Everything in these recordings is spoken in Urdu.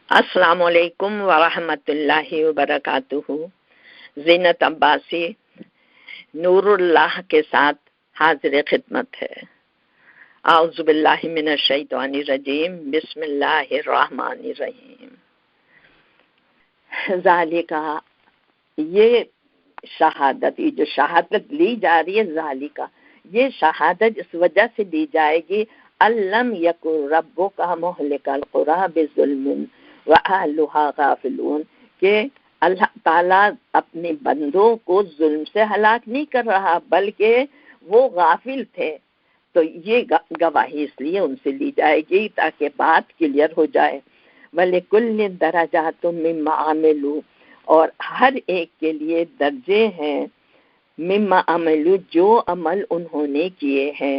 السلام علیکم ورحمۃ اللہ وبرکاتہ۔ زینت عباسی نور اللہ کے ساتھ حاضر خدمت ہے۔ اعوذ باللہ من الشیطان الرجیم، بسم اللہ الرحمن الرحیم۔ ذالکہ، یہ شہادت، یہ جو شہادت لی جا رہی ہے، ذالکہ، یہ شہادت اس وجہ سے دی جائے گی، الم یکن ربک مہلک القری بظلم وَأَهْلُهَا غَافِلُونَ، کہ اللہ تعالیٰ اپنے بندوں کو ظلم سے ہلاک نہیں کر رہا بلکہ وہ غافل تھے۔ تو یہ گواہی اس لیے ان سے لی جائے گی تاکہ بات کلیئر ہو جائے۔ وَلِكُلٍّ دَرَجَاتٌ مِّمَّا عَمِلُوا، اور ہر ایک کے لیے درجے ہیں، مما عملوا، جو عمل انہوں نے کیے ہیں۔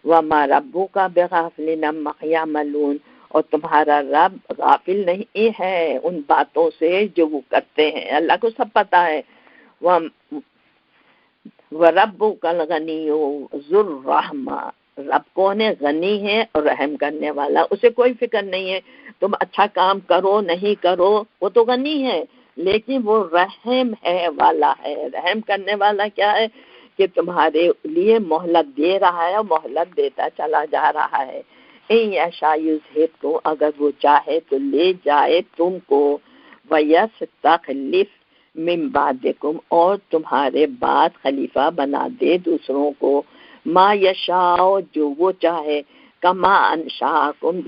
وَمَا رَبُّكَ بِغَافِلٍ عَمَّا يَعْمَلُونَ، اور تمہارا رب غافل نہیں ہے ان باتوں سے جو وہ کرتے ہیں، اللہ کو سب پتہ ہے۔ وَرَبُّكَ الْغَنِيُّ ذُو الرَّحْمَةِ، رب کون ہے؟ غنی ہے اور رحم کرنے والا، اسے کوئی فکر نہیں ہے تم اچھا کام کرو نہیں کرو، وہ تو غنی ہے لیکن وہ رحم ہے والا ہے۔ رحم کرنے والا کیا ہے کہ تمہارے لیے مہلت دے رہا ہے اور مہلت دیتا چلا جا رہا ہے۔ یشاء یذہبکم، اگر وہ چاہے تو لے جائے تم کو، ویستخلف من بعدکم، اور تمہارے بعد خلیفہ بنا دے دوسروں کو، ما یشاء، جو وہ چاہے، کما انشاکم،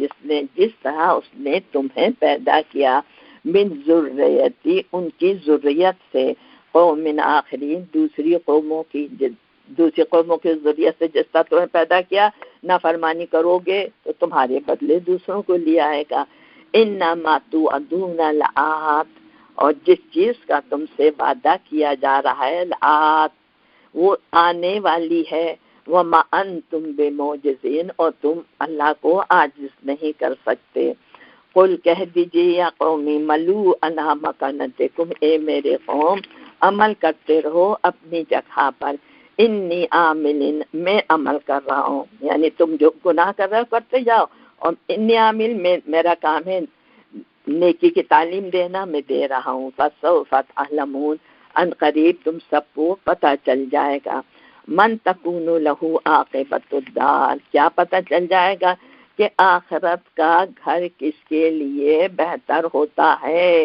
جس طرح اس نے تمہیں پیدا کیا، من ذریتی، ان کی ذریت سے، قوم آخرین، دوسری قوموں کی ذریت سے جس طرح تمہیں پیدا کیا، نافرمانی کرو گے تو تمہارے بدلے دوسروں کو لے آئے گا۔ انما توعدون لآت، اور جس چیز کا تم سے وعدہ کیا جا رہا ہے، لآت، وہ آنے والی ہے۔ وما انتم بمعجزین، اور تم اللہ کو عاجز نہیں کر سکتے۔ قل، کہہ دیجئے، یا قومی ملو علی مکانتکم، اے میرے قوم عمل کرتے رہو اپنی جگہ پر، انی عامل، میں عمل کر رہا ہوں، یعنی تم جو گناہ کر رہے ہو کرتے جاؤ، اور انی عامل، میرا کام ہے نیکی کی تعلیم دینا، میں دے رہا ہوں۔ فسوف تعلمون، ان قریب تم سب کو پتہ چل جائے گا، من تکون لہ عاقبۃ الدار، کیا پتہ چل جائے گا کہ آخرت کا گھر کس کے لیے بہتر ہوتا ہے۔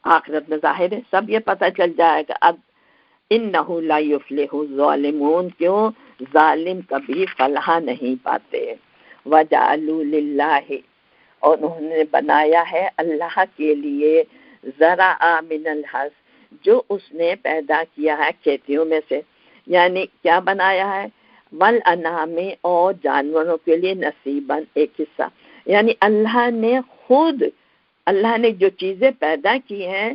آخرت میں ظاہر ہے سب یہ پتہ چل جائے گا۔ اب انہ لا یفلح الظالمون، کیوں؟ ظالم کبھی فلاح نہیں پاتے۔ وجعلوا للہ، اور انہوں نے بنایا ہے اللہ کے لیے، زرعا من الحرث، جو اس نے پیدا کیا ہے کھیتیوں میں سے، یعنی کیا بنایا ہے؟ والانعام، اور جانوروں کے لیے نصیباً، ایک حصہ، یعنی اللہ نے جو چیزیں پیدا کی ہیں،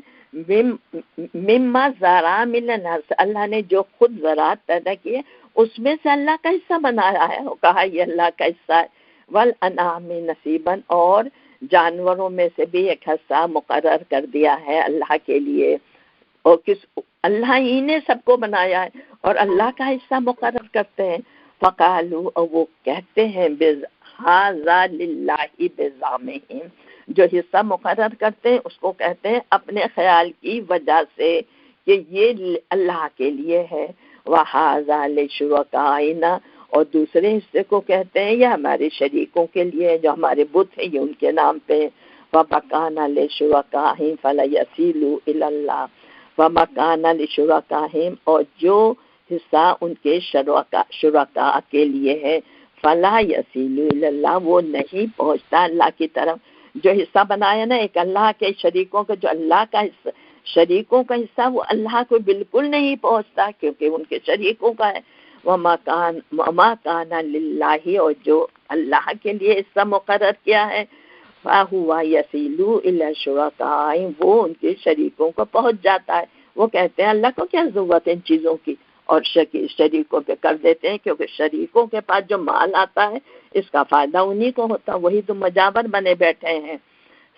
مما زرع من الحرث، اللہ نے جو خود زراعت پیدا کی ہے اس میں سے اللہ کا حصہ بنایا ہے، وہ کہا یہ اللہ کا حصہ ہے۔ والانعام نصیباً، اور جانوروں میں سے بھی ایک حصہ مقرر کر دیا ہے اللہ کے لیے، اور اللہ ہی نے سب کو بنایا ہے اور اللہ کا حصہ مقرر کرتے ہیں۔ فقالوا، اور وہ کہتے ہیں، ھذا للہ بزعمہم، جو حصہ مقرر کرتے ہیں اس کو کہتے ہیں اپنے خیال کی وجہ سے کہ یہ اللہ کے لیے ہے۔ وَھَذَا لِشُرَكَائِنَا، اور دوسرے حصے کو کہتے ہیں یہ ہمارے شریکوں کے لیے، جو ہمارے بت ہیں یہ ان کے نام پہ۔ وَمَكَانَ لِشُرَكَائِهِمْ فَلَا يَصِلُوا إِلَى اللَّهِ، وَمَكَانَ لِشُرَكَائِهِمْ، اور جو حصہ ان کے شرکاء کے لیے ہے، فَلَا يَصِلُوا إِلَى اللَّهِ، وہ نہیں پہنچتا اللہ کی طرف۔ جو حصہ بنایا نا ایک اللہ کے شریکوں کا، جو اللہ کا حصہ، شریکوں کا حصہ، وہ اللہ کو بالکل نہیں پہنچتا کیونکہ ان کے شریکوں کا ہے۔ وما کان للہ، اور جو اللہ کے لیے حصہ مقرر کیا ہے، فَهُوَ يَصِلُ إِلَى شُرَكَائِهِمْ، وہ ان کے شریکوں کو پہنچ جاتا ہے۔ وہ کہتے ہیں اللہ کو کیا ضرورت ہے ان چیزوں کی، اور شریکوں پہ کر دیتے ہیں، کیونکہ شریکوں کے پاس جو مال آتا ہے اس کا فائدہ انہی کو ہوتا، وہی تو مجاور بنے بیٹھے ہیں۔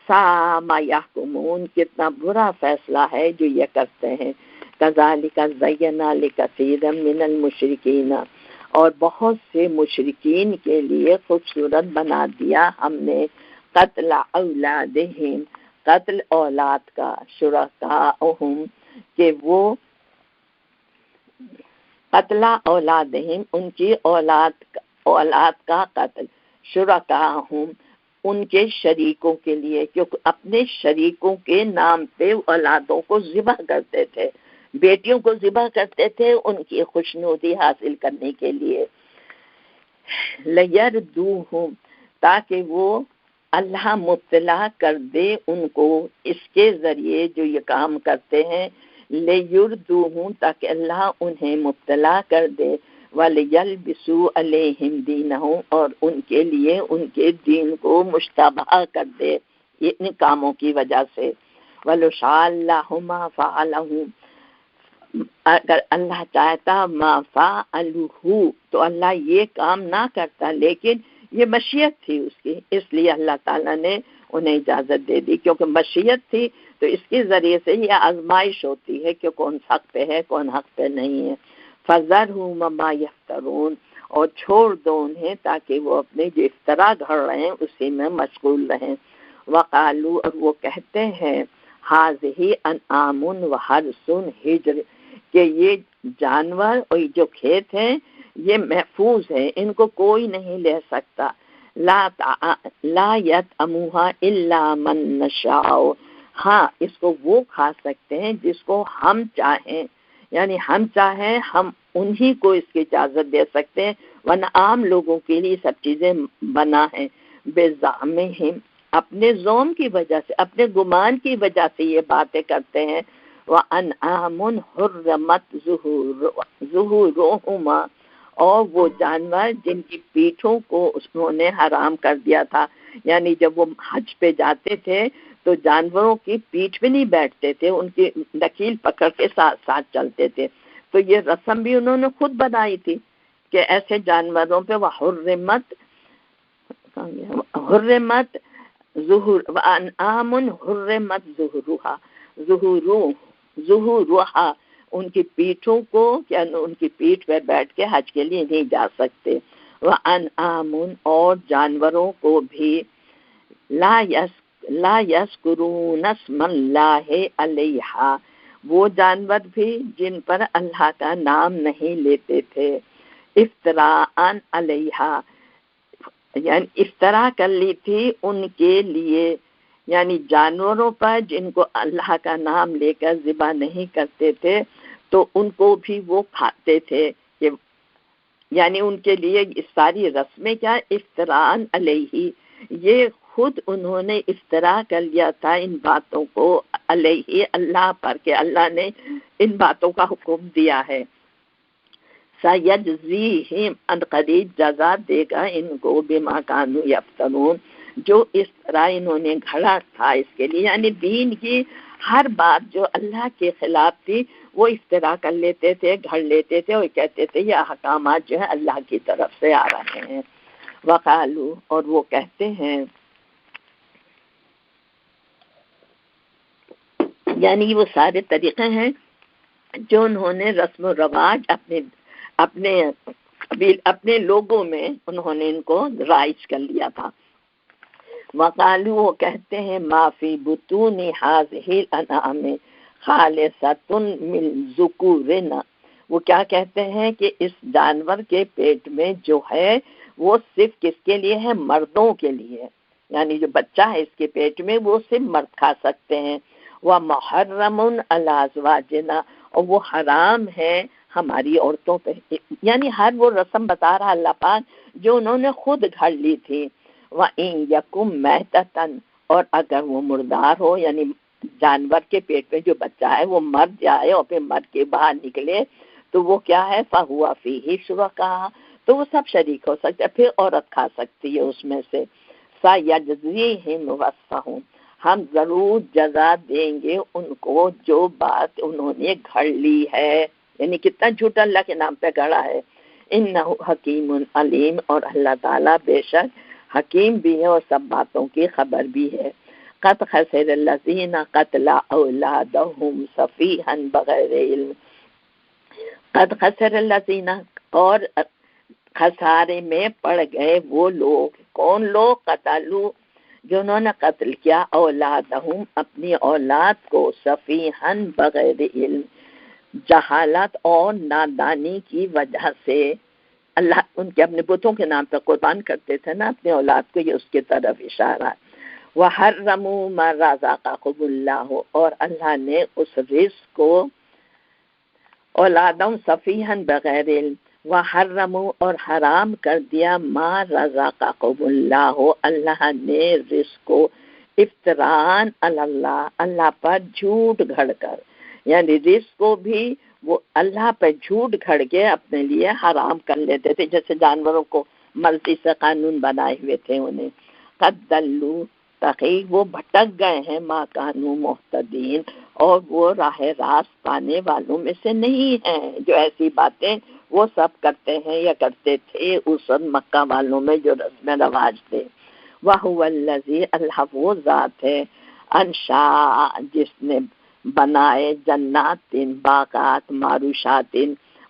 سَاءَ مَا يَحْكُمُونَ، کتنا برا فیصلہ ہے جو یہ کرتے ہیں۔ كَذَلِكَ زَيَّنَا لِكَثِيرٍ مِّنَ الْمُشْرِكِينَ، اور بہت سے مشرکین کے لیے خوبصورت بنا دیا ہم نے، قتل اولادہم، قتل اولاد کا، شرکاءہم کہ وہ قتل اولادہم ان کی اولاد کا قتل، شرکاءہم ان کے شریکوں کے لیے، کیونکہ اپنے شریکوں کے نام پہ اولادوں کو ذبح کرتے تھے، بیٹیوں کو ذبح کرتے تھے ان کی خوشنودی حاصل کرنے کے لیے، لیردوہم تاکہ وہ اللہ مبتلا کر دے ان کو اس کے ذریعے جو یہ کام کرتے ہیں، لیردوہم تاکہ اللہ انہیں مبتلا کر دے، وَلِيَلْبِسُوا عَلَيْهِمْ دِينَهُمْ اور ان کے لیے ان کے دین کو مشتبہ کر دے ان کاموں کی وجہ سے، وَلَوْ شَاءَ اللَّهُ مَا فَعَلَهُ اگر اللہ چاہتا ما فعلہ تو اللہ یہ کام نہ کرتا، لیکن یہ مشیت تھی اس کی، اس لیے اللہ تعالیٰ نے انہیں اجازت دے دی، کیونکہ مشیت تھی تو اس کے ذریعے سے یہ آزمائش ہوتی ہے کہ کون حق پہ ہے کون حق پہ نہیں ہے۔ فَذَرْهُمْ وَمَا يَفْتَرُونَ اور چھوڑ دو انہیں تاکہ وہ اپنے جو افطرا گھڑ رہے ہیں اسی میں مشغول رہیں۔ وَقَالُوا اور وہ کہتے ہیں هَذِهِ أَنْعَامٌ وَحَرْثٌ حِجْرٌ کہ یہ جانور اور جو کھیت ہیں یہ محفوظ ہے، ان کو کوئی نہیں لے سکتا، لا يطعمها الا من نشاء ہاں اس کو وہ کھا سکتے ہیں جس کو ہم چاہیں، یعنی ہم چاہیں ہم انہی کو اس کی اجازت دے سکتے ہیں، ورنہ عام لوگوں کے لیے سب چیزیں بنا ہیں، بزعمہم اپنے زوم کی وجہ سے، اپنے گمان کی وجہ سے یہ باتیں کرتے ہیں، وَأَنْعَامٌ حُرِّمَتْ ظُهُورُهُمَا اور وہ جانور جن کی پیٹھوں کو انہوں نے حرام کر دیا تھا، یعنی جب وہ حج پہ جاتے تھے تو جانوروں کی پیٹھ پہ نہیں بیٹھتے تھے، ان کی نکیل پکڑ کے ساتھ ساتھ چلتے تھے، تو یہ رسم بھی انہوں نے خود بنائی تھی کہ ایسے جانوروں پہ وحرمت وَأَنْعَامٌ حُرِّمَتْ ظُهُورُهَا ان کی پیٹھوں کو کیا ان کی پیٹھ پہ بیٹھ کے حج کے لیے نہیں جا سکتے، وَأَنْعَامٌ اور جانوروں کو بھی لا یذکرون اسم اللہ علیہا وہ جانور بھی جن پر اللہ کا نام نہیں لیتے تھے، افتراء علیہا یعنی افترا کر لی تھی ان کے لیے، یعنی جانوروں پر جن کو اللہ کا نام لے کر ذبح نہیں کرتے تھے تو ان کو بھی وہ کھاتے تھے، یعنی ان کے لیے اس ساری رسمیں کیا افتراء علیہ یہ خود انہوں نے افترا کر لیا تھا ان باتوں کو علیہ اللہ پر کہ اللہ نے ان باتوں کا حکم دیا ہے، سَيَجْزِيهِمْ ان قریب جزا دے گا ان کو بما کانوا یفترون جو اس طرح انہوں نے گھڑا تھا اس کے لیے، یعنی دین کی ہر بات جو اللہ کے خلاف تھی وہ افترا کر لیتے تھے، گھڑ لیتے تھے اور کہتے تھے یہ احکامات جو ہے اللہ کی طرف سے آ رہے ہیں۔ وقالو اور وہ کہتے ہیں، یعنی وہ سارے طریقے ہیں جو انہوں نے رسم و رواج اپنے لوگوں میں انہوں نے ان کو رائج کر لیا تھا۔ وقالو وہ کہتے ہیں ما فی بطون ھذہ الانعام خالصۃ من ذکورنا وہ کیا کہتے ہیں کہ اس جانور کے پیٹ میں جو ہے وہ صرف کس کے لیے ہے، مردوں کے لیے، یعنی جو بچہ ہے اس کے پیٹ میں وہ صرف مرد کھا سکتے ہیں، وَمُحَرَّمٌ عَلَىٰ أَزْوَاجِنَا اور وہ حرام ہے ہماری عورتوں پہ، یعنی ہر وہ رسم بتا رہا اللہ پاک جو انہوں نے خود گھڑ لی تھی، وَإِن يَكُن مَيْتَةً اور اگر وہ مردار ہو، یعنی جانور کے پیٹ میں جو بچہ ہے وہ مر جائے اور پھر مر کے باہر نکلے تو وہ کیا ہے فَهُوَ فِيهِ شُرَكَاء تو وہ سب شریک ہو سکتے ہیں، پھر عورت کھا سکتی ہے اس میں سے، سَيَجْزِيهِمْ وَصْفَهُمْ ہم ضرور جزا دیں گے ان کو جو بات انہوں نے گھڑ لی ہے، یعنی کتنا جھوٹ اللہ کے نام پہ گھڑا ہے، انہ حکیم علیم اور اللہ تعالیٰ بے شک حکیم بھی ہے اور سب باتوں کی خبر بھی ہے۔ قد خسر الذین قتلوا اولادهم سفیہا بغیر علم قد خسر الذین اور خسارے میں پڑ گئے وہ لوگ، کون لوگ؟ قتلوا جنہوں نے قتل کیا اولادہم اپنی اولاد کو سفیہن بغیر علم، جہالت اور نادانی کی وجہ سے، اللہ ان کے اپنے بتوں کے نام پہ قربان کرتے تھے نا اپنے اولاد کو، یہ اس کی طرف اشارہ ہے۔ وَحَرَّمُوا مَا رَزَقَهُمُ اللَّهُ، اور اللہ نے اس رزق کو اولادوں سفیہن بغیر علم، وحرموا اور حرام کر دیا ما رزقکم اللہ، اللہ نے رزق کو افتراءً علی اللہ، اللہ پر جھوٹ گھڑ کر، یعنی رزق کو بھی وہ اللہ پہ جھوٹ گھڑ کے اپنے لیے حرام کر لیتے تھے، جیسے جانوروں کو مرضی سے قانون بنائے ہوئے تھے انہیں۔ قد دلوا، تحقیق وہ بھٹک گئے ہیں، ما کانوا مہتدین، اور وہ راہ راست پانے والوں میں سے نہیں ہیں، جو ایسی باتیں وہ سب کرتے ہیں یا کرتے تھے اس وقت مکہ والوں میں جو رسم رواج تھے۔ وَهُوَ الَّذِي، اللہ وہ ذات ہے، انشاء جس نے بنائے، جنات باغات،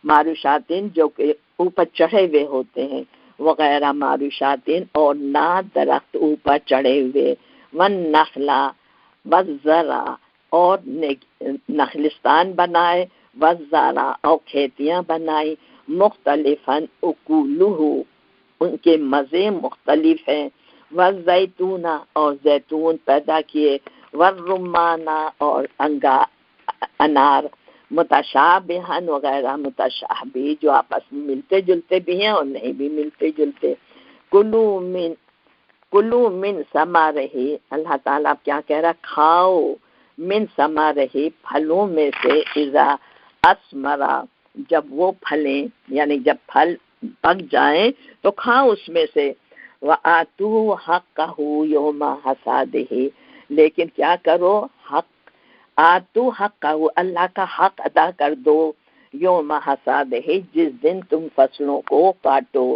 معروشات جو کہ اوپر چڑھے ہوئے ہوتے ہیں، وغیرہ معروشات اور نہ درخت اوپر چڑھے ہوئے، والنخل والزرع اور نخلستان بنائے، والزرع اور کھیتیاں بنائی، مختلفاً اکولہ ان کے مزے مختلف ہیں، والزیتون اور زیتون پیدا کیے، والرمان اور انار، متشابہن وغیرہ متشابہ جو آپس میں ملتے جلتے بھی ہیں اور نہیں بھی ملتے جلتے۔ کلو من ثمرہ، اللہ تعالیٰ کیا کہہ رہا، کھاؤ من ثمرہ پھلوں میں سے، اذا اثمرا جب وہ پھلیں، یعنی جب پھل پک جائیں تو کھاؤ اس میں سے، وآتوا حقہ یوم حصادہ، لیکن کیا کرو، حق آتو حقہ، اللہ کا حق ادا کر دو، یوم حصادہ جس دن تم فصلوں کو کاٹو،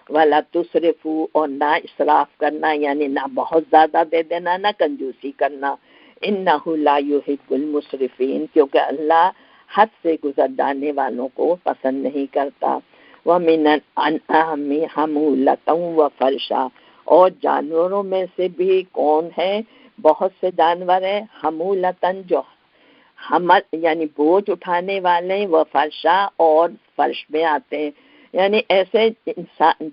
ولا تسرفوا اور نہ اسراف کرنا، یعنی نہ بہت زیادہ دے دینا، نہ کنجوسی کرنا، انہ لا یحب المسرفین، کیونکہ اللہ حد سے گزر جانے والوں کو پسند نہیں کرتا۔ وَمِنَ الْأَنْعَامِ حَمُولَةً وَفَرْشًا، اور جانوروں میں سے بھی کون ہے، بہت سے جانور ہیں، حمولتاً جو حمل یعنی بوجھ اٹھانے والے، وفرشا اور فرش میں آتے ہیں، یعنی ایسے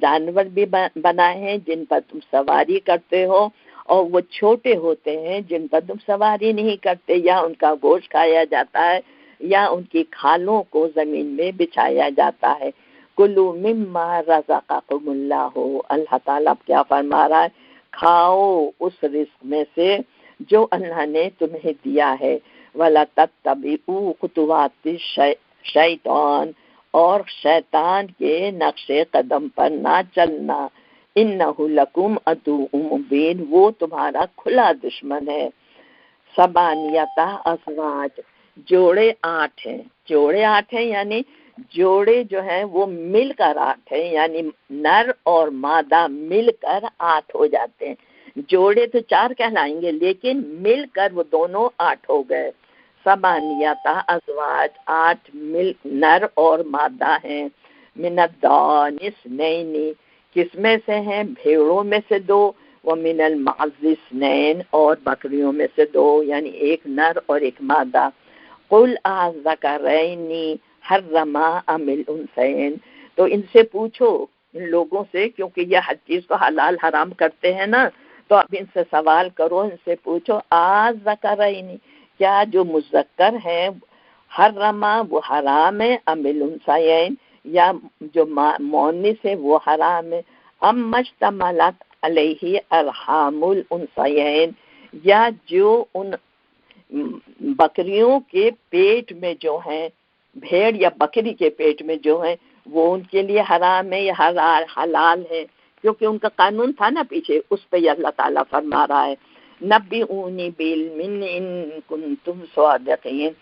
جانور بھی بنائے ہیں جن پر تم سواری کرتے ہو، اور وہ چھوٹے ہوتے ہیں جن پر تم سواری نہیں کرتے، یا ان کا گوشت کھایا جاتا ہے یا ان کی کھالوں کو زمین میں بچھایا جاتا ہے۔ کلوا مما رزقکم اللہ، اللہ تعالیٰ کیا فرما رہا ہے، کھاؤ اس رزق میں سے جو اللہ نے تمہیں دیا ہے، ولا تتبعوا خطوات الشیطان، اور شیطان کے نقش قدم پر نہ چلنا، انہ لکم عدو مبین، وہ تمہارا کھلا دشمن ہے۔ سبانیتا ازواج، جوڑے 8 ہیں، جوڑے 8 ہیں، یعنی جوڑے جو ہیں وہ مل کر 8 ہیں، یعنی نر اور مادہ مل کر 8 ہو جاتے ہیں، جوڑے تو 4 کہلائیں گے لیکن مل کر وہ دونوں 8 ہو گئے۔ سبانیتا ازواج، 8 مل نر اور مادہ ہیں، من الضان اثنین، کس میں سے ہیں، بھیڑوں میں سے 2، ومن المعز اثنین، اور بکریوں میں سے 2، یعنی ایک نر اور ایک مادہ۔ قل اذکرین حرم ام الانثیین، تو ان سے پوچھو، ان لوگوں سے، کیونکہ یہ ہر چیز کو حلال حرام کرتے ہیں نا، تو اب ان سے سوال کرو، ان سے پوچھو، اذکرین کیا جو مذکر ہیں، حرما وہ حرام ہے، ام الانثیین یا جو مؤنث ہے وہ حرام ہے، ام مشتملت علیہ ارحام الانثیین، یا جو ان بکریوں کے پیٹ میں جو ہیں، بھیڑ یا بکری کے پیٹ میں جو ہیں وہ ان کے لیے حرام ہے یا حلال ہے، کیونکہ ان کا قانون تھا نا پیچھے، اس پہ یہ اللہ تعالیٰ فرما رہا ہے، نبئونی بعلم ان کنتم صادقین،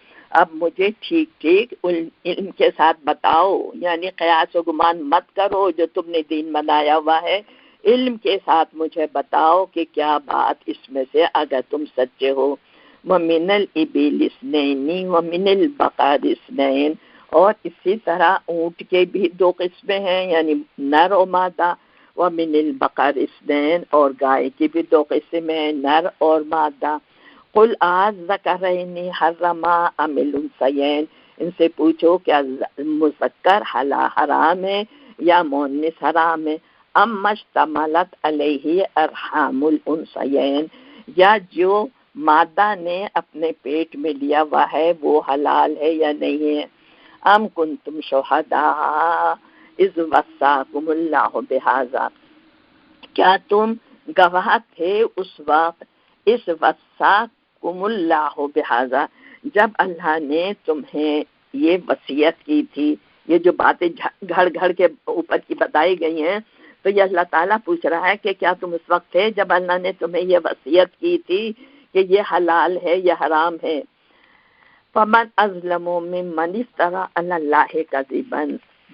اب مجھے ٹھیک ٹھیک علم کے ساتھ بتاؤ، یعنی قیاس و گمان مت کرو جو تم نے دین بنایا ہوا ہے، علم کے ساتھ مجھے بتاؤ کہ کیا بات اس میں سے اگر تم سچے ہو۔ وَمِنَ الْإِبِلِ اثْنَيْنِ وَمِنَ الْبَقَرِ اثْنَيْنِ، اور اسی طرح اونٹ کے بھی 2 قسمیں ہیں، یعنی نر و مادہ، ومن البقر اثنین، اور گائے کی بھی 2 قسم ہیں، نر اور مادہ۔ قل الذکرین حرم ام الانثیین، ان سے پوچھو کیا مذکر حرام ہے یا مؤنث حرام ہے؟ ام اشتملت علیہ ارحام الانثیین، یا جو مادہ نے اپنے پیٹ میں لیا ہوا ہے وہ حلال ہے یا نہیں ہے؟ ام کنتم شہداء اذ وصاکم اللہ بہذا، کیا تم گواہ تھے اس وقت، اس وصاکم اللہ بہذا، جب اللہ نے تمہیں یہ وصیت کی تھی؟ یہ جو باتیں گھڑ گھڑ کے اوپر کی بتائی گئی ہیں، تو یہ اللہ تعالیٰ پوچھ رہا ہے کہ کیا تم اس وقت تھے جب اللہ نے تمہیں یہ وصیت کی تھی کہ یہ حلال ہے یا حرام ہے؟ فمن اظلم ممن افترى علی اللہ کذبا،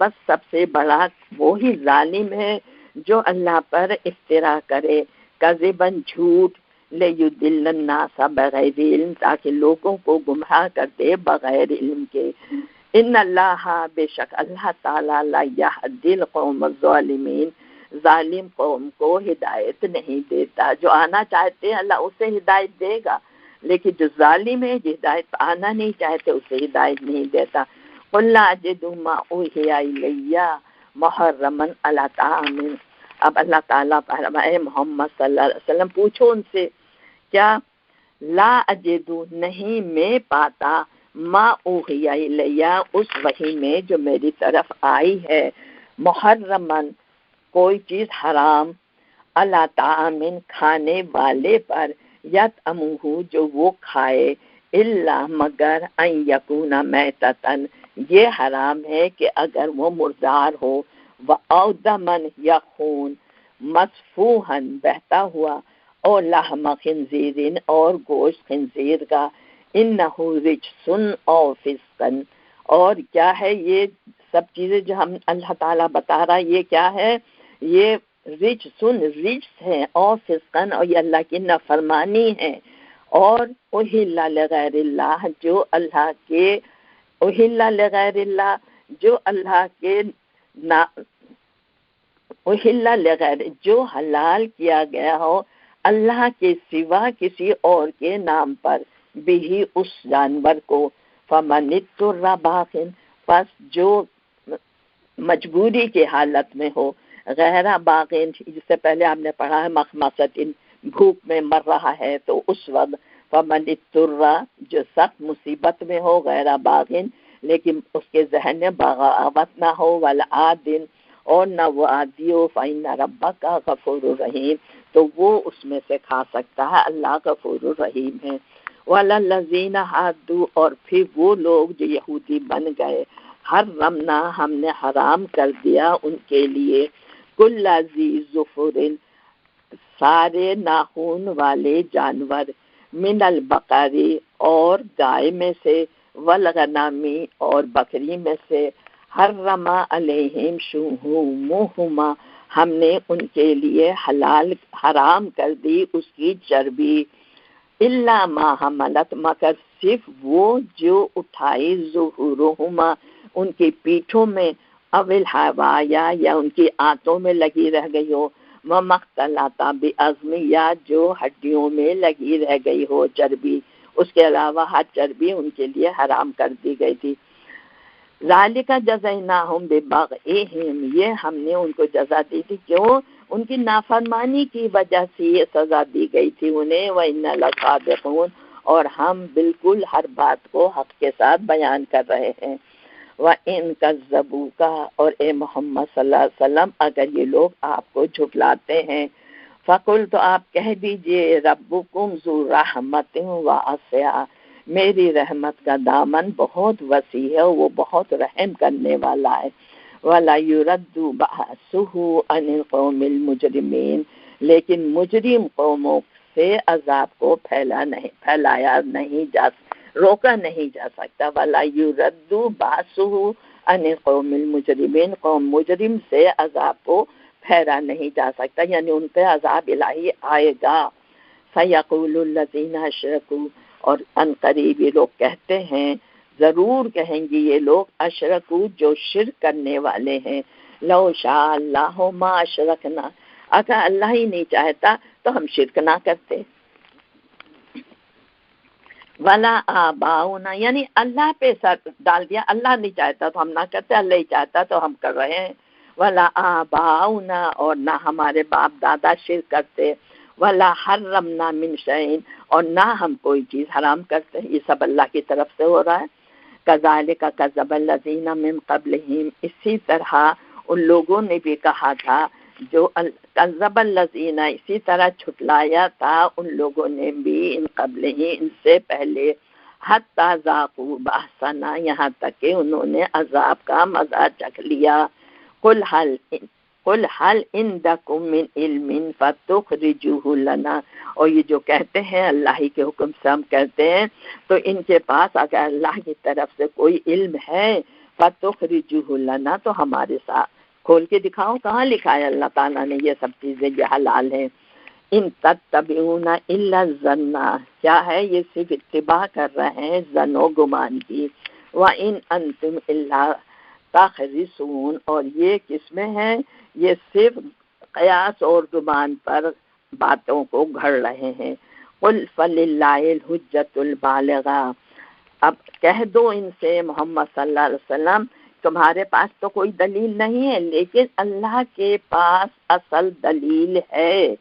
بس سب سے بڑا وہی ظالم ہے جو اللہ پر افترا کرے، کذبا جھوٹ، لیضل الناس بغیر علم، تاکہ لوگوں کو گمراہ کر دے بغیر علم کے۔ ان اللہ، بے شک اللہ تعالیٰ، لا یہدی القوم الظالمین، ظالم قوم کو ہدایت نہیں دیتا۔ جو آنا چاہتے ہیں اللہ اسے ہدایت دے گا، لیکن جو ظالم ہے، جو ہدایت آنا نہیں چاہتے، اسے ہدایت نہیں دیتا۔ قل لا اجد ما اوحی الی محرما علی طعام، اب اللہ تعالیٰ فرمائے محمد صلی اللہ علیہ وسلم پوچھو ان سے، کیا لا اجد، نہیں میں پاتا، ما اوحی الی، اس وحی میں جو میری طرف آئی ہے، محرمن، کوئی چیز حرام، علی طعام، کھانے والے پر، یطعمہ، جو وہ کھائے، الا، مگر، ان یکون میتتن، یہ حرام ہے کہ اگر وہ مردار ہو، او دمن، یا خون، مسفوحن، بہتا ہوا، اور لحم خنزیر، اور گوشت خنزیر کا، انہ رجسن او فسقن، اور کیا ہے یہ سب چیزیں جو ہم اللہ تعالیٰ بتا رہا ہے، یہ کیا ہے؟ یہ رجس ہے، اور فسقن، اور یہ اللہ کی نافرمانی ہے، اور اہل لغیر اللہ، جو اللہ کے، اہل لغیر اللہ، جو اللہ کے اہل لغیر، جو حلال کیا گیا ہو اللہ کے سوا کسی اور کے نام پر، بھی اس جانور کو، فمن اضطر باغ، پس جو مجبوری کی حالت میں ہو، غیر باغین، جس سے پہلے آپ نے پڑھا ہے مخمصۃ، بھوک میں مر رہا ہے، تو اس وقت فمن اضطر، جو سخت مصیبت میں ہو، غیر باغین، لیکن اس کے ذہن میں بغاوت نہ ہو، والعادن، اور نہ وہ عادی ہو، فإن ربک غفور رحیم، تو وہ اس میں سے کھا سکتا ہے، اللہ غفور الرحیم ہے۔ وَلَلَّذِينَ هَادُوا، اور پھر وہ لوگ جو یہودی بن گئے، حرمنا، ہم نے حرام کر دیا ان کے لیے، کل ذی ظفر، سارے ناخون والے جانور، من البقری، اور گائے میں سے، والغنمی، اور بکری میں سے، حرم علیہم شحومہما، ہم نے ان کے لیے حرام کر دی اس کی چربی، الا ما حملت، مگر صرف وہ جو اٹھائی، ظہورہما، ان کی پیٹھوں میں، اول حوایا، یا ان کی آنتوں میں لگی رہ گئی ہو، ومختلط بعظم، یا جو ہڈیوں میں لگی رہ گئی ہو چربی، اس کے علاوہ ہر چربی ان کے لیے حرام کر دی گئی تھی۔ ذالک جزیناہم ببغیہم، یہ ہم نے ان کو جزا دی تھی، کیوں؟ ان کی نافرمانی کی وجہ سے یہ سزا دی گئی تھی انہیں، وَإِنَّ لَصَادِقُونَ، اور ہم بالکل ہر بات کو حق کے ساتھ بیان کر رہے ہیں۔ وَإِن كَذَّبُوكَ، اور اے محمد صلی اللہ علیہ وسلم اگر یہ لوگ آپ کو جھٹلاتے ہیں، فَقُلْ، تو آپ کہہ دیجئے، رَبُّكُمْ ذُو رَحْمَةٍ وَاسِعَةٍ، میری رحمت کا دامن بہت وسیع ہے، وہ بہت رحم کرنے والا ہے، وَلَا يُرَدُّ بَأْسُهُ عَنِ الْقَوْمِ الْمُجْرِمِينَ، لیکن مجرم قوموں سے عذاب کو پھیلایا نہیں جا، روکا نہیں جا سکتا، وَلَا يُرَدُّ بَأْسُهُ عَنِ الْقَوْمِ الْمُجْرِمِينَ، قوم مجرم سے عذاب کو پھیلا نہیں جا سکتا، یعنی ان پہ عذاب الہی آئے گا۔ سَيَقُولُ الَّذِينَ أَشْرَكُوا، اور ان قریب یہ لوگ کہتے ہیں، ضرور کہیں گے یہ لوگ، اشرکو، جو شرک کرنے والے ہیں، لو شاء اللہ ما اشرکنا، اگر اللہ ہی نہیں چاہتا تو ہم شرک نہ کرتے. ولا آباؤنا یعنی اللہ پہ سر ڈال دیا، اللہ نہیں چاہتا تو ہم نہ کرتے، اللہ ہی چاہتا تو ہم کر رہے ہیں. ولا آباؤنا اور نہ ہمارے باپ دادا شرک کرتے. ولا حرمنا من شیء اور نہ ہم کوئی چیز حرام کرتے. یہ سب اللہ کی طرف سے ہو رہا ہے. کذالک کذب الذین من قبلہم اسی طرح ان لوگوں نے بھی کہا تھا جو کذب الذین اسی طرح چھٹلایا تھا ان لوگوں نے بھی ان قبل ہی ان سے پہلے حتی ذاقوا بأسنا یہاں تک کہ انہوں نے عذاب کا مزہ چکھ لیا. قل حل عندکم من علم فتخرجوه لنا اور یہ جو کہتے ہیں اللہ ہی کے حکم سے ہم کہتے ہیں تو ان کے پاس اگر اللہ کی طرف سے کوئی علم ہے فتخرجوه لنا تو ہمارے ساتھ کھول کے دکھاؤ کہاں لکھا ہے اللہ تعالیٰ نے یہ سب چیزیں جو حلال ہیں. ان تتبعون الا الظن کیا ہے یہ صرف اتباع کر رہے ہیں ظن و گمان کی. وان انتم الا تخرصون اور یہ کس میں ہے یہ صرف قیاس اور گمان پر باتوں کو گھڑ رہے ہیں. قل فللہ الحجۃ البالغہ اب کہہ دو ان سے محمد صلی اللہ علیہ وسلم تمہارے پاس تو کوئی دلیل نہیں ہے لیکن اللہ کے پاس اصل دلیل ہے.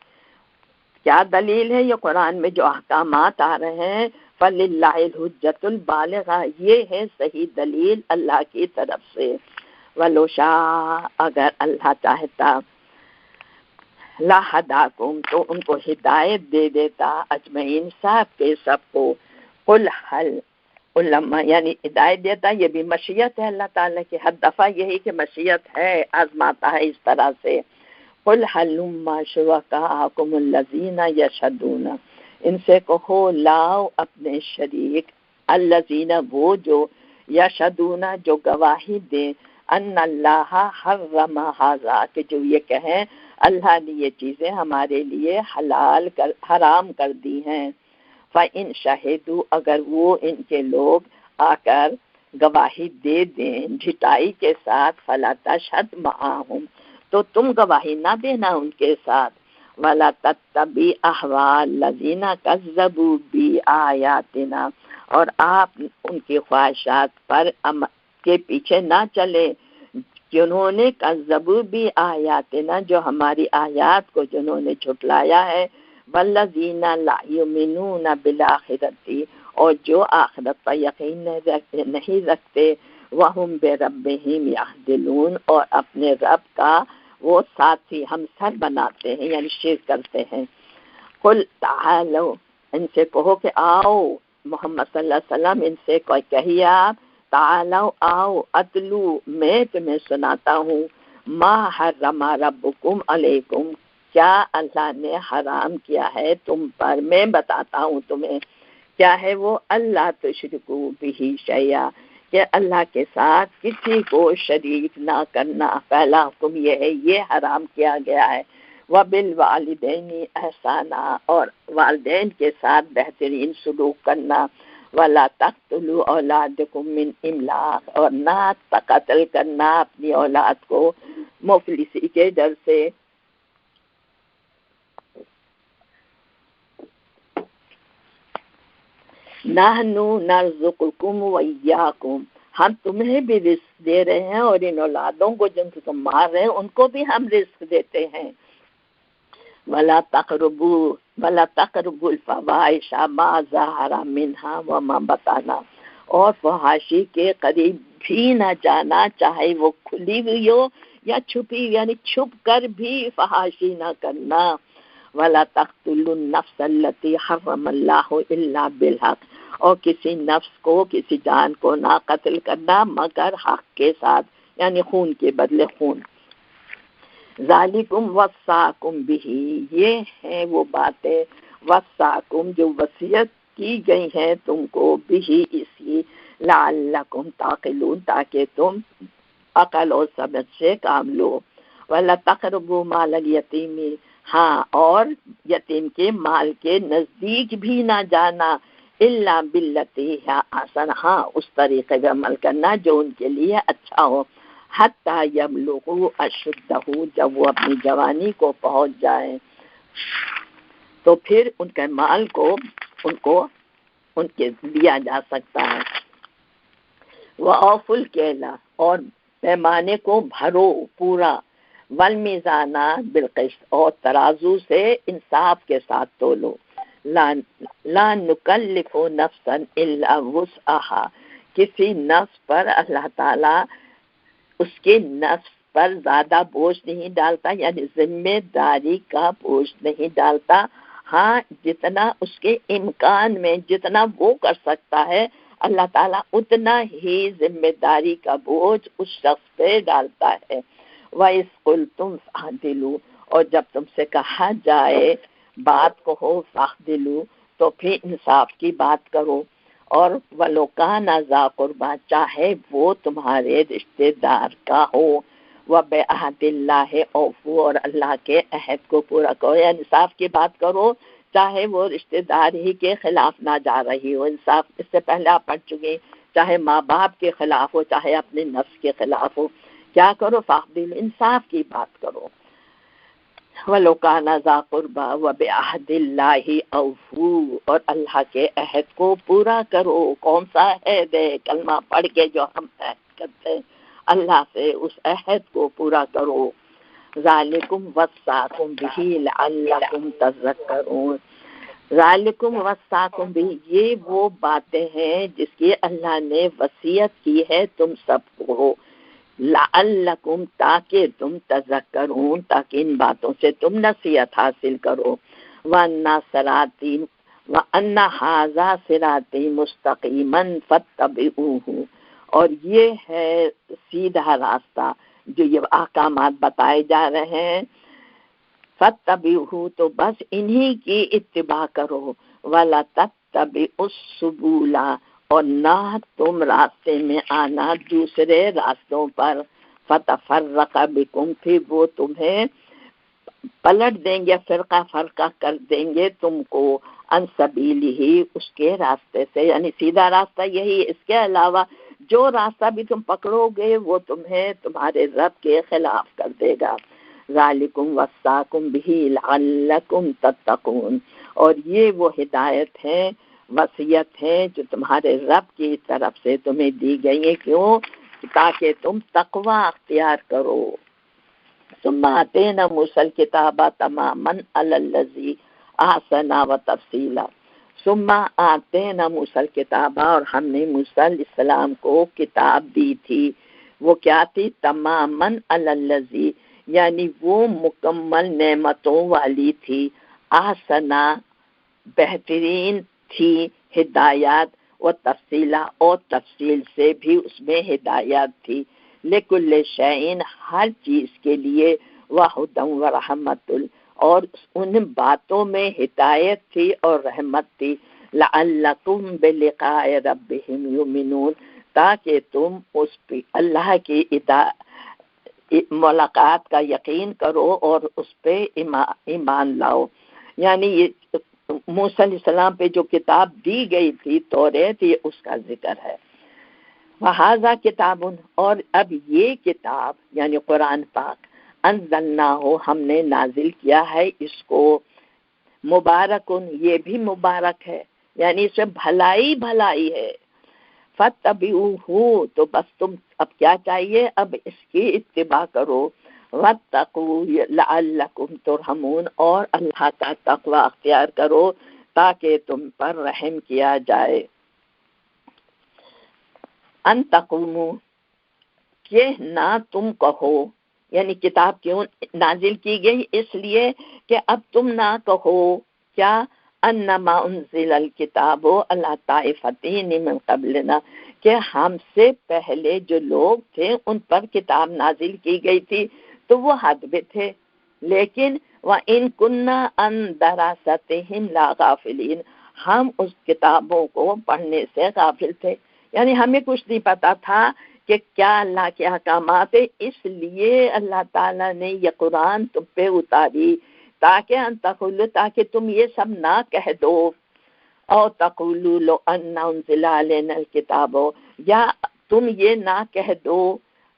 کیا دلیل ہے؟ یہ قرآن میں جو احکامات آ رہے ہیں فللہ الحجۃ البالغہ یہ ہے صحیح دلیل اللہ کی طرف سے. ولو شاء اگر اللہ چاہتا لہداکم تو ان کو ہدایت دے دیتا اجمعین سب کے سب کو. قل حل علماء یعنی ہدایت دیتا یہ بھی مشیت ہے اللہ تعالیٰ کی. ہر دفعہ یہی کہ مشیت ہے آزماتا ہے اس طرح سے. قل حلم شرکاءکم الذین یشہدون ان سے کہو لاؤ اپنے شریک الذین وہ جو یشہدون جو گواہی دیں ان اللہ حرم ھذا کہ جو یہ کہیں اللہ نے یہ چیزیں ہمارے لیے حرام کر دی ہیں. فَإِن شَهِدُوا اگر وہ ان کے لوگ آ کر گواہی دے دیں جھٹائی کے ساتھ فَلَا تَشْهَدْ مَعَهُمْ تو تم گواہی نہ دینا ان کے ساتھ. وَلَا تَتَّبِعْ أَهْوَاءَ الَّذِينَ كَذَّبُوا بِآيَاتِنَا اور آپ ان کی خواہشات پر کے پیچھے نہ چلے جنہوں نے کذبوا بآیاتنا جو ہماری آیات کو جنہوں نے جھٹلایا ہے. والذین لا یؤمنون بالآخرۃ اور جو آخرت پر یقین نہیں رکھتے. وہم بربہم یعدلون اور اپنے رب کا وہ ساتھی ہمسر بناتے ہیں یعنی شرک کرتے ہیں. قل تعالوا ان سے کہو کہ آؤ محمد صلی اللہ علیہ وسلم ان سے کہیے آپ تعالوا آؤ اتلو میں تمہیں سناتا ہوں ما حرم ربکم علیکم کیا اللہ نے حرام کیا ہے تم پر. میں بتاتا ہوں تمہیں کیا ہے وہ. اللہ تشرکو بہ شیئا کہ اللہ کے ساتھ کسی کو شریک نہ کرنا. پہلا حکم یہ ہے یہ حرام کیا گیا ہے. وبالوالدین احسانا اور والدین کے ساتھ بہترین سلوک کرنا. ولا تقتلوا اولادکم من املاق اور نہ قتل کرنا اپنی اولاد کو مفلسی کے ڈر سے. نحنو نرزقکم وإیاکم ہم تمہیں بھی رزق دے رہے ہیں اور ان اولادوں کو جن کو تم مار رہے ہیں ان کو بھی ہم رزق دیتے ہیں. ولا تقربوا الفواحش ما ظهر منها وما بطن اور فحاشی کے قریب بھی نہ جانا چاہے وہ کھلی ہوئی ہو یا چھپی یعنی چھپ کر بھی فحاشی نہ کرنا. ولا تقتلوا النفس التي حرم الله الا بالحق اور کسی نفس کو کسی جان کو نہ قتل کرنا مگر حق کے ساتھ یعنی خون کے بدلے خون. ذالکم وصاکم بہ یہ ہیں وہ باتیں وصاکم جو وصیت کی گئی ہیں تم کو بہ اسی لعلکم تعقلون تاکہ تم عقل اور سمجھ سے کام لو. ولا تقربوا مال الیتیم ہاں اور یتیم کے مال کے نزدیک بھی نہ جانا الا باللتی ہی احسن ہاں اس طریقے کا عمل کرنا جو ان کے لیے اچھا ہو. حتی یبلغوا اشدہ، جب وہ اپنی جوانی کو پہنچ جائیں تو پھر ان کے مال کو ان کے دیا جا سکتا ہے۔ وَأَوْفُوا الْكَيْلَ، اور پیمانے کو بھرو پورا، والمیزان بالقسط، اور ترازو سے انصاف کے ساتھ تولو، لا نکلف نفسا الا وسعها، کسی نفس پر اللہ تعالی اس کے نفس پر زیادہ بوجھ نہیں ڈالتا، یعنی ذمہ داری کا بوجھ نہیں ڈالتا، ہاں جتنا اس کے امکان میں جتنا وہ کر سکتا ہے اللہ تعالیٰ اتنا ہی ذمہ داری کا بوجھ اس شخص پہ ڈالتا ہے۔ وَإِذْ قُلْتُمْ فَاعْدِلُوا، اور جب تم سے کہا جائے بات کہو، فَاعْدِلُوا، تو پھر انصاف کی بات کرو، اور وَلَوْ كَانَ ذَا قُرْبَىٰ، چاہے وہ تمہارے رشتے دار کا ہو، وَبِعَهْدِ اللَّهِ أَوْفُوا، اور اللہ کے عہد کو پورا کرو، یا انصاف کی بات کرو چاہے وہ رشتے دار ہی کے خلاف نہ جا رہی ہو۔ انصاف اس سے پہلے آپ پڑھ چکے، چاہے ماں باپ کے خلاف ہو چاہے اپنے نفس کے خلاف ہو، کیا کرو؟ فاعدل، انصاف کی بات کرو۔ وَلَوْ كَانَ ذَا قُرْبَىٰ وَبِعَهْدِ اللَّهِ أَوْفُوا، اور اللہ کے عہد کو پورا کرو۔ کون سا عہد ہے؟ کلمہ پڑھ کے جو ہم عہد کرتے ہیں اللہ سے، اس عہد کو پورا کرو۔ ذالکم وصاکم بہ لعلکم تذکرون، ذالکم وصاکم بہ، یہ وہ باتیں ہیں جس کی اللہ نے وصیت کی ہے تم سب کو، لعلکم، تاکہ تم تذکرون، تاکہ ان باتوں سے تم نصیحت حاصل کرو۔ وَأَنَّ صِرَاطِی وَأَنَّ هَٰذَا صِرَاطِی مُسْتَقِیمًا فَاتَّبِعُوهُ، اور یہ ہے سیدھا راستہ، جو یہ احکامات بتائے جا رہے ہیں، فَاتَّبِعُوهُ، تو بس انہی کی اتباع کرو، وَلَا تَتَّبِعُوا السُّبُلَ، اور نہ تم راستے میں آنا دوسرے راستوں پر، فَتَفَرَّقَ بِكُمْ، پھر وہ تمہیں پلٹ دیں گے، فرقہ فرقہ کر دیں گے تم کو، عن سبیلہ، اس کے راستے سے، یعنی سیدھا راستہ یہی، اس کے علاوہ جو راستہ بھی تم پکڑو گے وہ تمہیں تمہارے رب کے خلاف کر دے گا۔ ذالکم وصاکم بہ لعلکم تتقون، اور یہ وہ ہدایت ہے، وصیت ہے جو تمہارے رب کی طرف سے تمہیں دی گئی ہے، کیوں؟ تاکہ تم تقوی اختیار کرو۔ ثم آتینا موسیٰ الکتاب تماما علی الذی احسن وتفصیلا، ثم آتینا موسیٰ الکتاب، اور ہم نے موسیٰ علیہ السلام کو کتاب دی تھی، وہ کیا تھی؟ تماما علی الذی، یعنی وہ مکمل نعمتوں والی تھی، احسنا، بہترین تھی ہدایات، و تفصیلا، اور تفصیل سے بھی اس میں ہدایات تھی، لکل شیء، ہر چیز کے لیے، وہدی ورحمت، اور ان باتوں میں ہدایت تھی اور رحمت تھی، لعلکم بلقاء ربہم یؤمنون، تاکہ تم اس پہ اللہ کی ملاقات کا یقین کرو اور اس پہ ایمان لاؤ۔ یعنی یہ موسیٰ علیہ السلام پہ جو کتاب دی گئی تھی توریت، یہ اس کا ذکر ہے۔ وَهَٰذَا کتاب، اور اب یہ کتاب یعنی قرآن پاک، انزلناہ، ہم نے نازل کیا ہے اس کو، مبارکن، یہ بھی مبارک ہے، یعنی اس میں بھلائی بھلائی ہے، فَاتَّبِعُوهُ، تو بس تم اب کیا چاہیے؟ اب اس کی اتباع کرو، وَاتَّقُوا لَعَلَّكُمْ تُرْحَمُونَ، اور اللہ کا تقوی اختیار کرو تاکہ تم پر رحم کیا جائے۔ ان تقوموا، کہ نہ تم کہو، یعنی کتاب کیوں نازل کی گئی؟ اس لیے کہ اب تم نہ کہو کیا؟ انما انزل الکتاب علی طائفتین من قبلنا، کہ ہم سے پہلے جو لوگ تھے ان پر کتاب نازل کی گئی تھی تو وہ حد میں تھے، لیکن وَإِن كُنَّا عَن دَرَاسَتِهِمْ لَغَافِلِينَ، ہم اس کتابوں کو پڑھنے سے غافل تھے، یعنی ہمیں کچھ نہیں پتا تھا کہ کیا اللہ کے احکامات ہے، اس لیے اللہ تعالیٰ نے یہ قرآن تم پہ اتاری، تاکہ ان تقولوا، تاکہ تم یہ سب نہ کہہ دو، او تقولوا لو ان انزل علینا الکتاب، یا تم یہ نہ کہہ دو،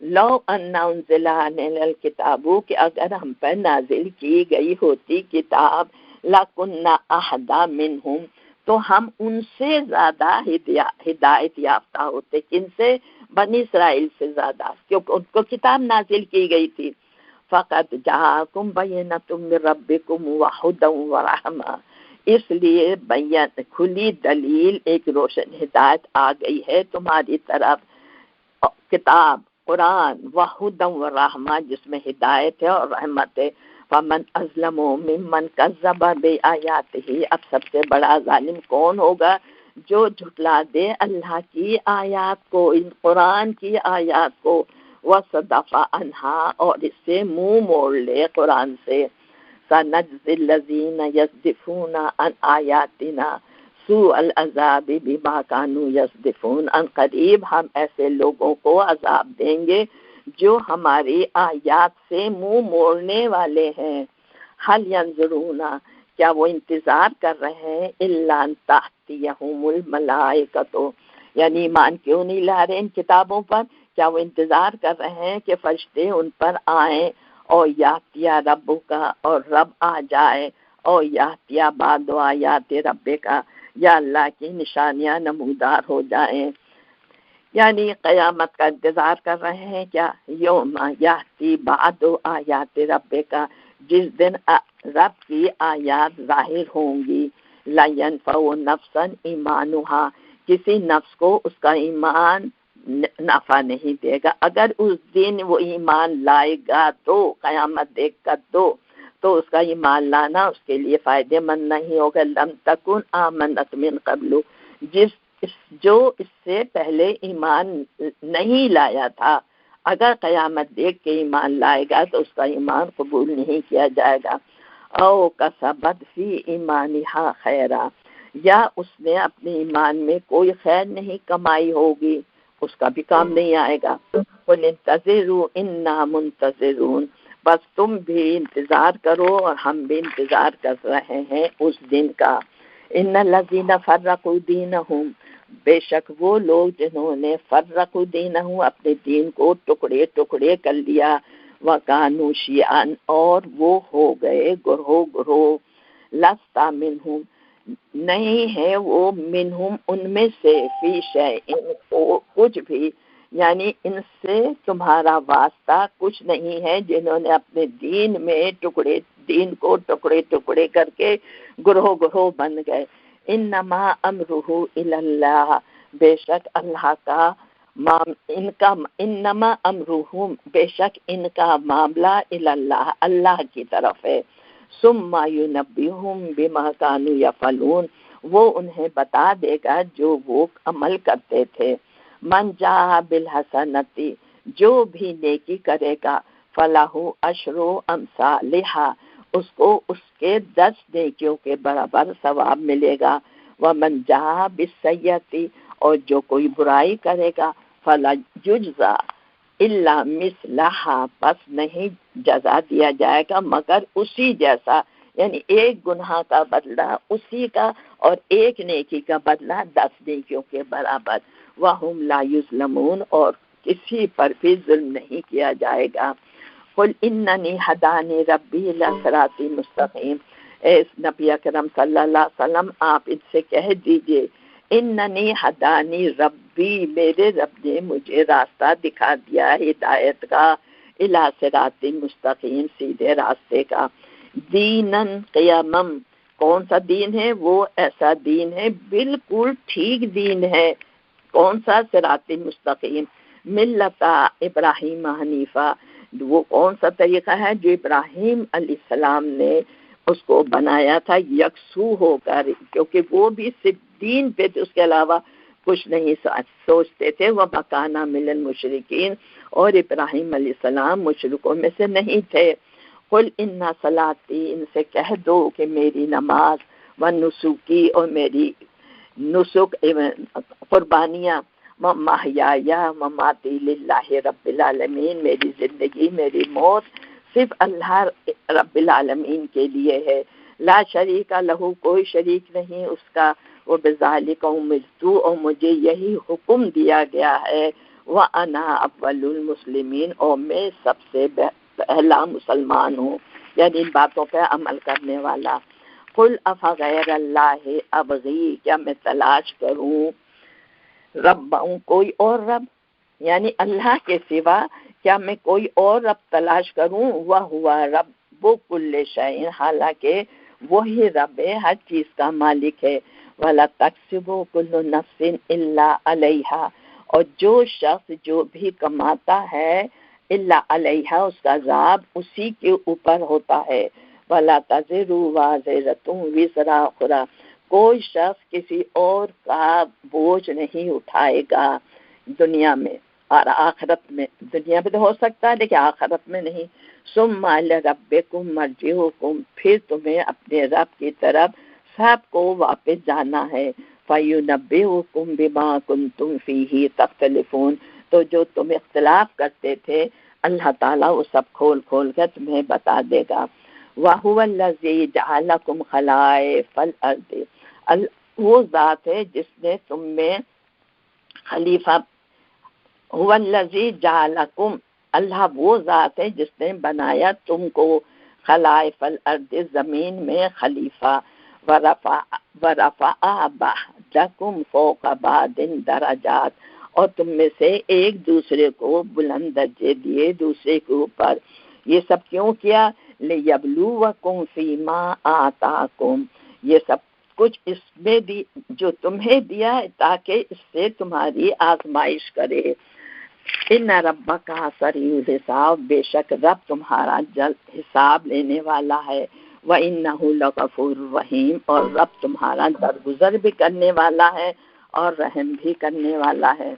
لو ان انزل علینا الکتاب، کہ اگر ہم پر نازل کی گئی ہوتی کتاب، لکننا اہدی منہم، تو ہم ان سے زیادہ ہدایت یافتہ ہوتے. کن سے؟ بنی اسرائیل سے زیادہ، کیونکہ ان کو کتاب نازل کی گئی تھی. فقط جاءکم بینۃ من ربکم وہدی ورحمہ، اس لیے کھلی دلیل، ایک روشن ہدایت آ گئی ہے تمہاری طرف، کتاب قرآن، وہدی ورحمہ، جس میں ہدایت ہے اور رحمت ہے. فمن اظلم ممن کذب بآیاتہ، اب سب سے بڑا ظالم کون ہوگا جو جھٹلا دے اللہ کی آیات کو، ان قرآن کی آیات کو، وصدف عنہا، اور اس سے منہ موڑ لے قرآن سے. سنجزی الذین یصدفون عن آیاتنا سوء العذاب بما کانوا یصدفون، ان قریب ہم ایسے لوگوں کو عذاب دیں گے جو ہماری آیات سے منہ موڑنے والے ہیں. حل ینظرون، کیا وہ انتظار کر رہے ہیں، الا ان تأتیہم الملائکۃ، یعنی ایمان کیوں نہیں لا رہے ان کتابوں پر؟ کیا وہ انتظار کر رہے ہیں کہ فرشتے ان پر آئیں، اور یاتیا ربو کا، اور رب آ جائے، اور یاتیا بعد آیات رب کا، یا اللہ کی نشانیاں نمودار ہو جائیں. یعنی قیامت کا انتظار کر رہے ہیں کیا؟ یوم یاتی بعد آیات رب کا، جس دن رب کی آیات ظاہر ہوں گی. لا ينفع نفسا ایمانها، کسی نفس کو اس کا ایمان نفع نہیں دے گا. اگر اس دن وہ ایمان لائے گا تو قیامت دیکھ کر تو اس کا ایمان لانا اس کے لیے فائدے مند نہیں ہوگا. لم تکن آمنت من قبل، جو اس سے پہلے ایمان نہیں لایا تھا، اگر قیامت دیکھ کے ایمان لائے گا تو اس کا ایمان قبول نہیں کیا جائے گا. او کسبت فی ایمانہا خیرا، یا اس نے اپنے ایمان میں کوئی خیر نہیں کمائی ہوگی، اس کا بھی کام نہیں آئے گا. قل انتظروا انا منتظرون، بس تم بھی انتظار کرو اور ہم بھی انتظار کر رہے ہیں اس دن کا. ان الذین فرقوا دینہم، بے شک وہ لوگ جنہوں نے فرقوا دینہم، اپنے دین کو ٹکڑے ٹکڑے کر لیا، وکانوا شیعا، اور وہ ہو گئے گروہ گروہ. لست منہم، نہیں ہے وہ منہم ان میں سے، فی شیء کچھ بھی، یعنی ان سے تمہارا واسطہ کچھ نہیں ہے جنہوں نے اپنے دین میں دین کو ٹکڑے ٹکڑے کر کے گروہ گروہ بن گئے. انما امرہ الی اللہ، بے شک اللہ کا انما امرہم، بے شک ان کا معاملہ الی اللہ، اللہ کی طرف ہے. ثم ینبئہم بما کانوا یفعلون، وہ انہیں بتا دے گا جو وہ عمل کرتے تھے. من جاء بالحسنۃ، جو بھی نیکی کرے گا، فلہ عشر امثالھا، اس کو اس کے 10 نیکیوں کے برابر ثواب ملے گا. ومن جاء بالسیئۃ، اور جو کوئی برائی کرے گا، فلا یجزا الا مثلھا، پس نہیں جزا دیا جائے گا مگر اسی جیسا، یعنی ایک گناہ کا بدلہ اسی کا، اور ایک نیکی کا بدلہ 10 نیکیوں کے برابر. وَهُمْ لَا يُظْلَمُونَ، اور کسی پر بھی ظلم نہیں کیا جائے گا. قُلْ إِنَّنِي هَدَانِي رَبِّي إِلَىٰ صِرَاطٍ مُّسْتَقِيمٍ، اے نبی اکرم صلی اللہ علیہ وسلم آپ ان سے کہہ دیجئے، اننی ہدانی ربی، میرے رب نے مجھے راستہ دکھا دیا ہدایت کا، الی صراط مستقیم، سیدھے راستے کا. دینن قیمم، کون سا دین ہے؟ وہ ایسا دین ہے بالکل ٹھیک دین ہے. کون سا؟ صراط مستقیم. ملت ابراہیم حنیفہ، وہ کون سا طریقہ ہے جو ابراہیم علیہ السلام نے اس کو بنایا تھا یکسو ہو کر، کیونکہ وہ بھی صرف دین پہ تھے، اس کے علاوہ کچھ نہیں سوچتے تھے. وہ مکانہ من المشرکین، اور ابراہیم علیہ السلام مشرکوں میں سے نہیں تھے. قل ان صلاتی، ان سے کہہ دو کہ میری نماز، و نسکی، اور میری نسک قربانیاں، محیایا مماتی للہ رب العالمین، میری زندگی میری موت صرف اللہ رب العالمین کے لیے ہے. لا شریک لہ، کوئی شریک نہیں اس کا. وہ بذالک امرت، اور مجھے یہی حکم دیا گیا ہے. وَأَنَا أَوَّلُ الْمُسْلِمِينَ، اور میں سب سے پہلا مسلمان ہوں، یعنی ان باتوں پہ عمل کرنے والا۔ قُلْ أَفَغَيْرَ اللَّهِ أَبْغِي، کیا میں تلاش کروں ربّوں کوئی اور رب، یعنی اللہ کے سوا کیا میں کوئی اور رب تلاش کروں؟ وَهُوَ رَبُّ كُلِّ شَيْءٍ، حالانکہ وہی رب ہر چیز کا مالک ہے۔ وَلَا تَكْسِبُ كُلُّ نَفْسٍ إِلَّا عَلَيْهَا، اور جو شخص جو بھی کماتا ہے الا علیہا، اس کا عذاب اسی کے اوپر ہوتا ہے۔ وَلَا تَزِرُ وَازِرَةٌ وِزْرَ أُخْرَىٰ، کوئی شخص کسی اور کا بوجھ نہیں اٹھائے گا دنیا میں اور آخرت میں۔ دنیا میں تو ہو سکتا ہے لیکن آخرت میں نہیں۔ ثُمَّ إِلَىٰ رَبِّكُمْ مَرْجِعُكُمْ، پھر تمہیں اپنے رب کی طرف سب کو واپس جانا ہے۔ فَيُنَبِّئُكُم بِمَا كُنتُمْ فِيهِ تَخْتَلِفُونَ، تو جو تم اختلاف کرتے تھے اللہ تعالیٰ وہ سب کھول کھول کر تمہیں بتا دے گا۔ وَهُوَ الَّذِي جَعَلَكُمْ خَلَائِفَ الْأَرْضِ، وہ ذات ہے جس نے تم میں خلیفہ، هُوَ الَّذِي جَعَلَكُمْ، اللہ وہ ذات ہے جس نے بنایا تم کو خلائف الارض، زمین میں خلیفہ، وَرَفَعَ بَعْضَكُمْ فَوْقَ بَعْضٍ دَرَجَاتٍ، اور تم میں سے ایک دوسرے کو بلند درجے دیے دوسرے کے اوپر۔ یہ سب کیوں کیا؟ لِيَبْلُوَكُمْ فِي مَا آتَاكُمْ، یہ سب کچھ اس میں جو تمہیں دیا ہے تاکہ اس سے تمہاری آزمائش کرے۔ ان ربک سریع الحساب، بے شک رب تمہارا جلد حساب لینے والا ہے۔ وَإِنَّهُ لَغَفُورٌ رَحِيمٌ، اور رب تمہارا درگزر بھی کرنے والا ہے اور رحم بھی کرنے والا ہے۔